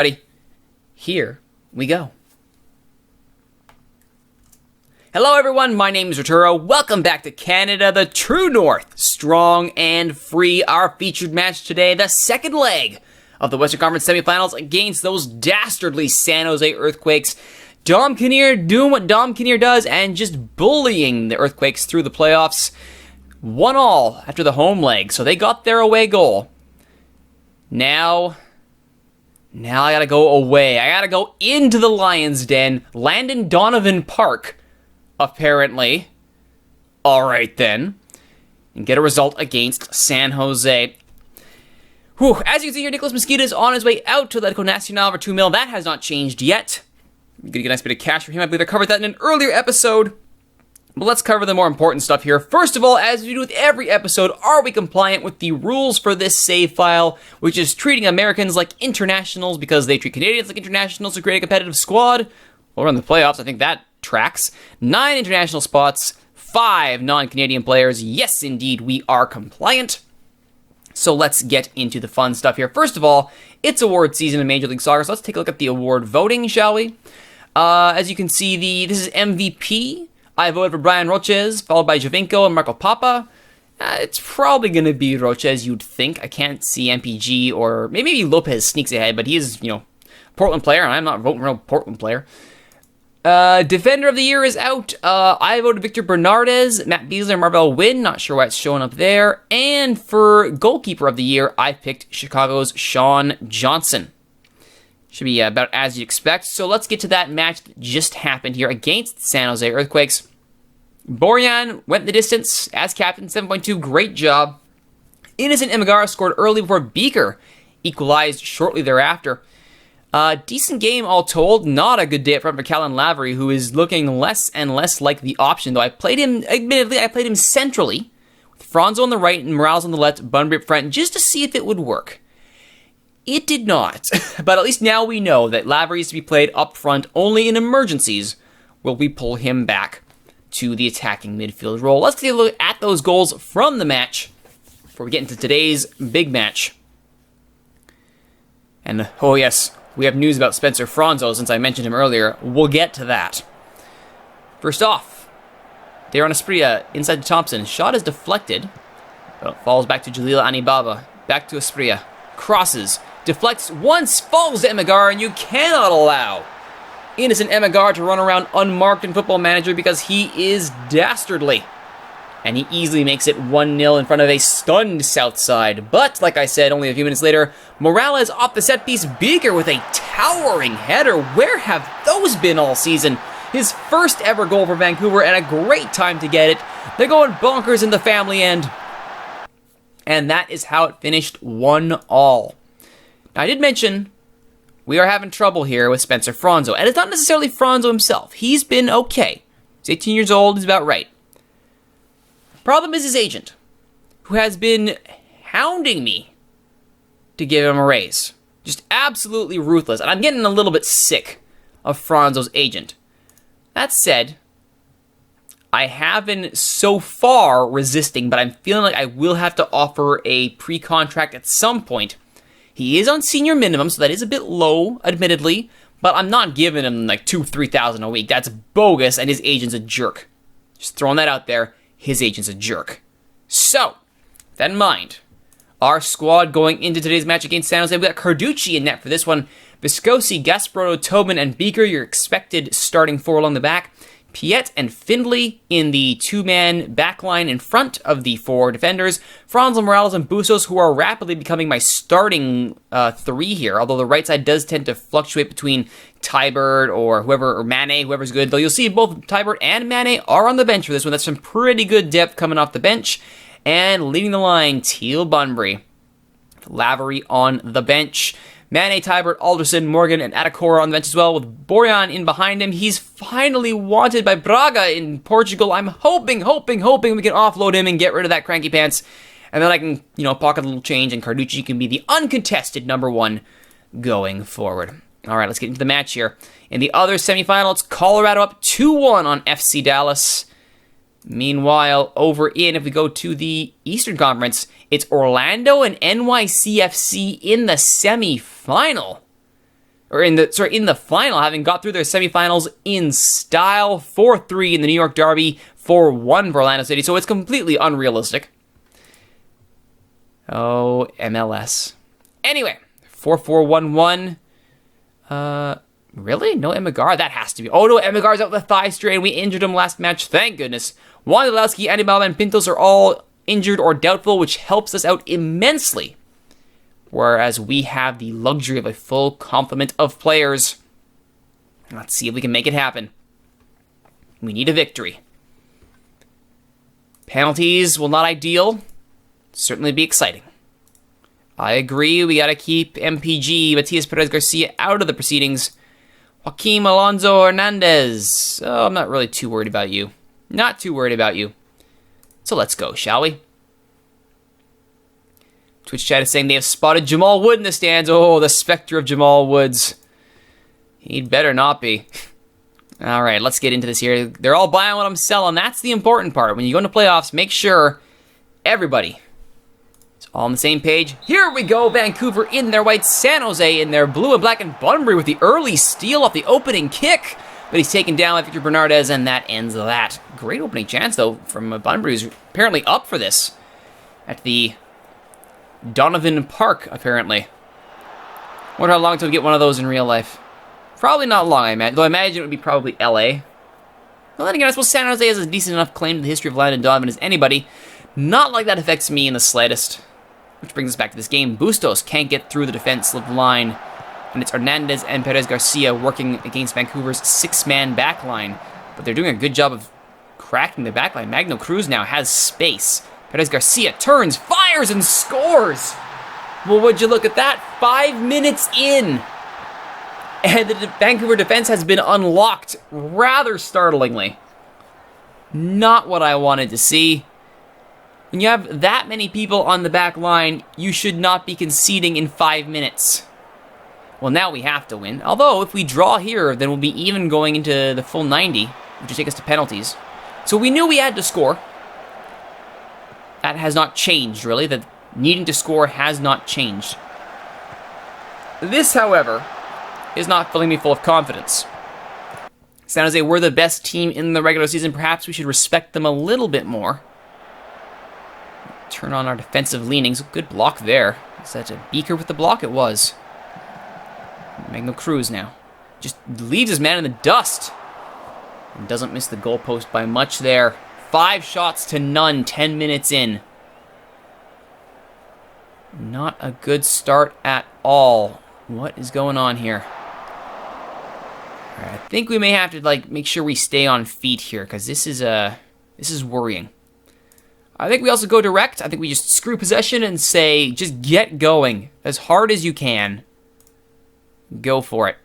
Ready? Here we go. Hello everyone, my name is Rituro. Welcome back to Canada, the true north. Strong and free. Our featured match today, the second leg of the Western Conference semifinals against those dastardly San Jose Earthquakes. Dom Kinnear doing what Dom Kinnear does and just bullying the Earthquakes through the playoffs. 1-1 after the home leg, so they got their away goal. Now I gotta go away. I gotta go into the Lions' Den, Landon Donovan Park, apparently. Alright then. And get a result against San Jose. Whew. As you can see here, Nicholas Mosqueda is on his way out to Atletico Nacional for $2 million. That has not changed yet. You're gonna get a nice bit of cash for him. I believe I covered that in an earlier episode. But let's cover the more important stuff here. First of all, as we do with every episode, are we compliant with the rules for this save file, which is treating Americans like internationals because they treat Canadians like internationals to create a competitive squad? Well, we're in the playoffs, I think that tracks. 9 international spots, 5 non-Canadian players. Yes, indeed, we are compliant. So let's get into the fun stuff here. First of all, it's award season in Major League Soccer, so let's take a look at the award voting, shall we? As you can see, this is MVP. I voted for Brian Roches, followed by Javinko and Marco Papa. It's probably going to be Roches, you'd think. I can't see MPG or maybe Lopez sneaks ahead, but he is, Portland player, and I'm not voting for a Portland player. Defender of the Year is out. I voted Victor Bernardes, Matt Beasler, and Marvell Wynn. Not sure why it's showing up there. And for Goalkeeper of the Year, I picked Chicago's Sean Johnson. Should be about as you expect. So let's get to that match that just happened here against San Jose Earthquakes. Borjan went the distance as captain, 7.2, great job. Innocent Imagara scored early before Beaker equalized shortly thereafter. Decent game all told, not a good day up front for Callan Lavery, who is looking less and less like the option, though admittedly, I played him centrally, with Franzo on the right and Morales on the left, Bunbury up front, just to see if it would work. It did not, but at least now we know that Lavery is to be played up front only in emergencies will we pull him back to the attacking midfield role. Let's take a look at those goals from the match before we get into today's big match. And, oh yes, we have news about Spencer Franzo since I mentioned him earlier. We'll get to that. First off, Darren Asprilla inside to Thompson. Shot is deflected. But it falls back to Jalila Anibaba. Back to Asprilla. Crosses. Deflects once, falls to Emagar, and you cannot allow innocent Emagar to run around unmarked in Football Manager because he is dastardly. And he easily makes it 1-0 in front of a stunned Southside. But, like I said, only a few minutes later, Morales off the set piece, Beaker with a towering header. Where have those been all season? His first ever goal for Vancouver, and a great time to get it. They're going bonkers in the family end. And that is how it finished 1-1. Now, I did mention we are having trouble here with Spencer Franzo. And it's not necessarily Franzo himself. He's been okay. He's 18 years old. He's about right. Problem is his agent, who has been hounding me to give him a raise. Just absolutely ruthless. And I'm getting a little bit sick of Franzo's agent. That said, I have been so far resisting, but I'm feeling like I will have to offer a pre-contract at some point. He is on senior minimum, so that is a bit low, admittedly, but I'm not giving him like $2,000-3,000 a week. That's bogus, and his agent's a jerk. Just throwing that out there. His agent's a jerk. So, with that in mind, our squad going into today's match against San Jose, we got Carducci in net for this one. Viscosi, Gasparotto, Tobin, and Beaker, your expected starting 4 along the back. Piet and Findlay in the 2-man backline in front of the 4 defenders. Franzo, Morales, and Bustos, who are rapidly becoming my starting 3 here, although the right side does tend to fluctuate between Tybert or whoever, or Mane, whoever's good. Though you'll see both Tybert and Mane are on the bench for this one. That's some pretty good depth coming off the bench. And leading the line, Teal Bunbury. Lavery on the bench. Mane, Tybert, Alderson, Morgan, and Adacora on the bench as well, with Borjan in behind him. He's finally wanted by Braga in Portugal. I'm hoping we can offload him and get rid of that cranky pants. And then I can, pocket a little change, and Carducci can be the uncontested number 1 going forward. All right, let's get into the match here. In the other semifinal, it's Colorado up 2-1 on FC Dallas. Meanwhile, if we go to the Eastern Conference, it's Orlando and NYCFC in the semifinal. or in the final, having got through their semifinals in style. 4-3 in the New York Derby, 4-1 for Orlando City. So it's completely unrealistic. Oh, MLS. Anyway, 4-4-1-1. Really? No Emigar? That has to be. Oh no, Emigar's out with a thigh strain. We injured him last match. Thank goodness. Wondolowski, Anibal, and Pintos are all injured or doubtful, which helps us out immensely. Whereas we have the luxury of a full complement of players. Let's see if we can make it happen. We need a victory. Penalties, well, not ideal. Certainly be exciting. I agree, we gotta keep MPG, Matias Perez-Garcia, out of the proceedings. Joaquim Alonso Hernandez. Oh, I'm not really too worried about you. Not too worried about you. So let's go, shall we? Twitch chat is saying they have spotted Jamal Wood in the stands. Oh, the specter of Jamal Woods. He'd better not be. All right, let's get into this here. They're all buying what I'm selling. That's the important part. When you go into playoffs, make sure everybody is all on the same page. Here we go. Vancouver in their white, San Jose in their blue and black, and Bunbury with the early steal off the opening kick. But he's taken down by Victor Bernardez, and that ends that. Great opening chance, though, from Bunbury, who's apparently up for this at the Donovan Park, apparently. Wonder how long until we get one of those in real life. Probably not long, I imagine. Though I imagine it would be probably LA. Well, then again, I suppose San Jose has a decent enough claim to the history of Landon Donovan as anybody. Not like that affects me in the slightest. Which brings us back to this game. Bustos can't get through the defensive line. And it's Hernandez and Perez Garcia working against Vancouver's six-man backline. But they're doing a good job of cracking the backline. Magno Cruz now has space. Perez Garcia turns, fires, and scores! Well, would you look at that? 5 minutes in! And the Vancouver defense has been unlocked rather startlingly. Not what I wanted to see. When you have that many people on the back line, you should not be conceding in 5 minutes. Well, now we have to win. Although, if we draw here, then we'll be even going into the full 90, which will take us to penalties. So we knew we had to score. That has not changed, really. The needing to score has not changed. This, however, is not filling me full of confidence. San Jose were the best team in the regular season. Perhaps we should respect them a little bit more. Turn on our defensive leanings. Good block there. Is that a Beaker with the block? It was. Magno Cruz now. Just leaves his man in the dust. And doesn't miss the goalpost by much there. 5 shots to none, 10 minutes in. Not a good start at all. What is going on here? All right, I think we may have to make sure we stay on feet here, because this is worrying. I think we also go direct. I think we just screw possession and say, just get going as hard as you can. Go for it.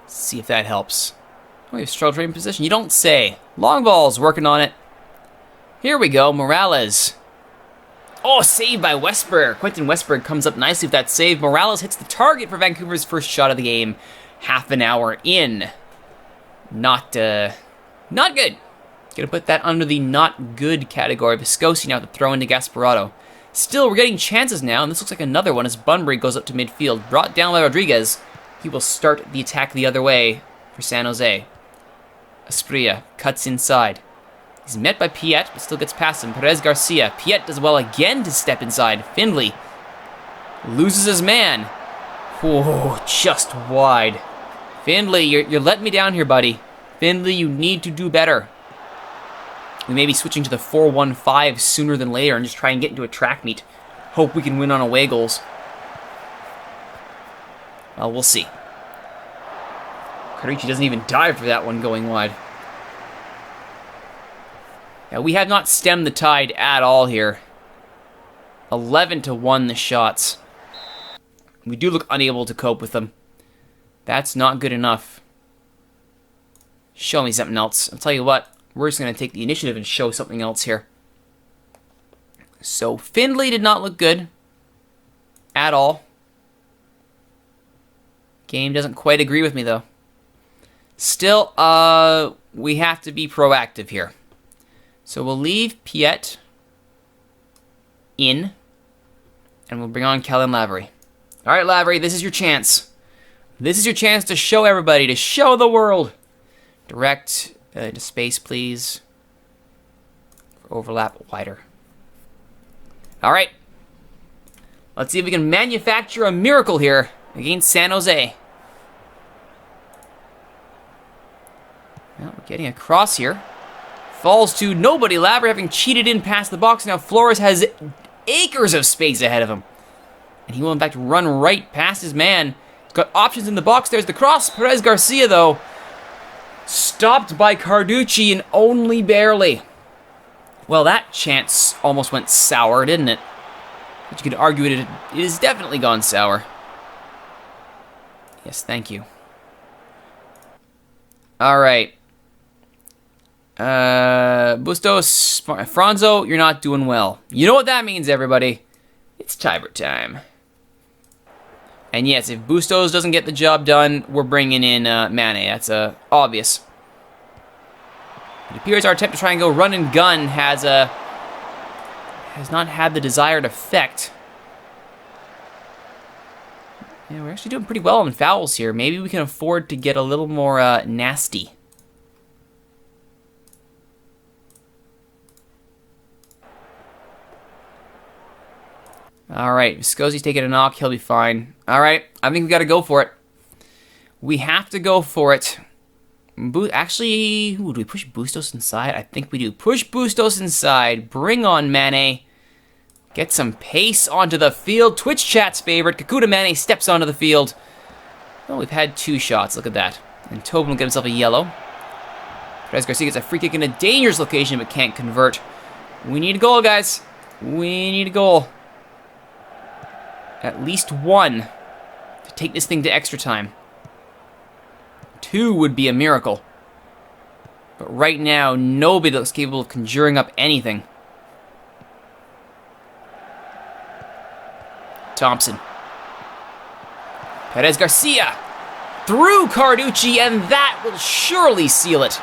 Let's see if that helps. Oh, we have struggled trading position. You don't say. Long ball's working on it. Here we go. Morales. Oh, saved by Westberg. Quentin Westberg comes up nicely with that save. Morales hits the target for Vancouver's first shot of the game. Half an hour in. Not good. Gonna put that under the not good category. Viscosi now to throw into Gasparotto. Still, we're getting chances now, and this looks like another one as Bunbury goes up to midfield. Brought down by Rodriguez. He will start the attack the other way for San Jose. Asprilla cuts inside. He's met by Piet, but still gets past him. Perez Garcia. Piet does well again to step inside. Findlay loses his man. Whoa, just wide. Findlay, you're letting me down here, buddy. Findlay, you need to do better. We may be switching to the 4-1-5 sooner than later and just try and get into a track meet. Hope we can win on away goals. Well, we'll see. Caricci doesn't even dive for that one going wide. Yeah, we have not stemmed the tide at all here. 11-1 the shots. We do look unable to cope with them. That's not good enough. Show me something else. I'll tell you what. We're just going to take the initiative and show something else here. So, Findlay did not look good. At all. Game doesn't quite agree with me, though. Still, we have to be proactive here. So we'll leave Piet in. And we'll bring on Kellen Lavery. All right, Lavery, this is your chance. This is your chance to show everybody, to show the world. Direct into space, please. Overlap wider. All right. Let's see if we can manufacture a miracle here against San Jose. Well, we're getting across here. Falls to nobody. Lavery having cheated in past the box. Now Flores has acres of space ahead of him. And he will, in fact, run right past his man. He's got options in the box. There's the cross. Perez Garcia, though, stopped by Carducci and only barely. Well, that chance almost went sour, didn't it? But you could argue it has definitely gone sour. Yes, thank you. All right. Bustos, Franzo, you're not doing well. You know what that means, everybody. It's tiebreak time. And yes, if Bustos doesn't get the job done, we're bringing in Mane. That's obvious. It appears our attempt to try and go run and gun has not had the desired effect. Yeah, we're actually doing pretty well on fouls here. Maybe we can afford to get a little more nasty. All right, Viscosi's taking a knock. He'll be fine. All right, I think we got to go for it. We have to go for it. Actually, do we push Bustos inside? I think we do. Push Bustos inside. Bring on Mane. Get some pace onto the field. Twitch chat's favorite. Kakuta Mane steps onto the field. Oh, we've had 2 shots. Look at that. And Tobin will get himself a yellow. Perez Garcia gets a free kick in a dangerous location but can't convert. We need a goal, guys. We need a goal. At least 1 to take this thing to extra time. 2 would be a miracle. But right now, nobody looks capable of conjuring up anything. Thompson. Perez Garcia. Through Carducci, and that will surely seal it.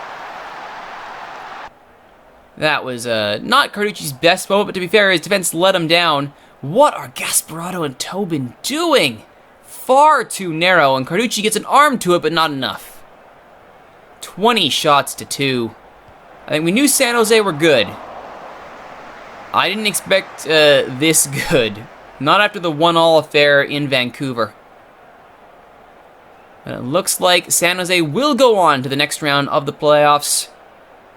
That was not Carducci's best moment, but to be fair, his defense let him down. What are Gasparotto and Tobin doing? Far too narrow, and Carducci gets an arm to it, but not enough. 20 shots to 2. I think we knew San Jose were good. I didn't expect this good. Not after the 1-1 affair in Vancouver. And it looks like San Jose will go on to the next round of the playoffs,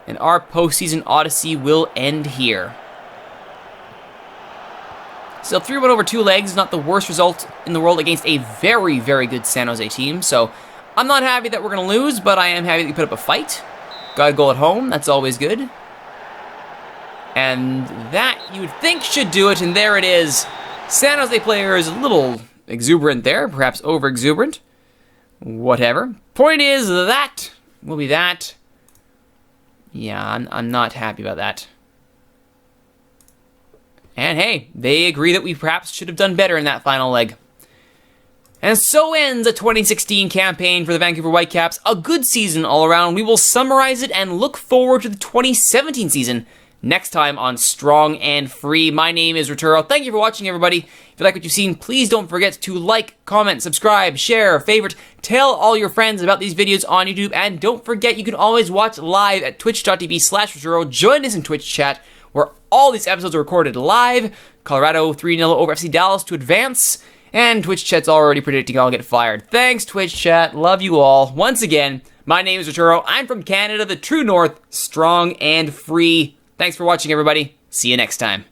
and our postseason odyssey will end here. Still 3-1 over 2 legs, not the worst result in the world against a very, very good San Jose team. So I'm not happy that we're going to lose, but I am happy that we put up a fight. Got a goal at home, that's always good. And that, you would think, should do it, and there it is. San Jose player is a little exuberant there, perhaps over-exuberant. Whatever. Point is, that will be that. Yeah, I'm not happy about that. And hey, they agree that we perhaps should have done better in that final leg. And so ends a 2016 campaign for the Vancouver Whitecaps. A good season all around. We will summarize it and look forward to the 2017 season next time on Strong and Free. My name is Rituro. Thank you for watching, everybody. If you like what you've seen, please don't forget to like, comment, subscribe, share, favorite, tell all your friends about these videos on YouTube, and don't forget you can always watch live at twitch.tv/Rituro. Join us in Twitch chat, where all these episodes are recorded live. Colorado 3-0 over FC Dallas to advance, and Twitch chat's already predicting I'll get fired. Thanks, Twitch chat. Love you all. Once again, my name is Rituro. I'm from Canada, the true north, strong and free. Thanks for watching, everybody. See you next time.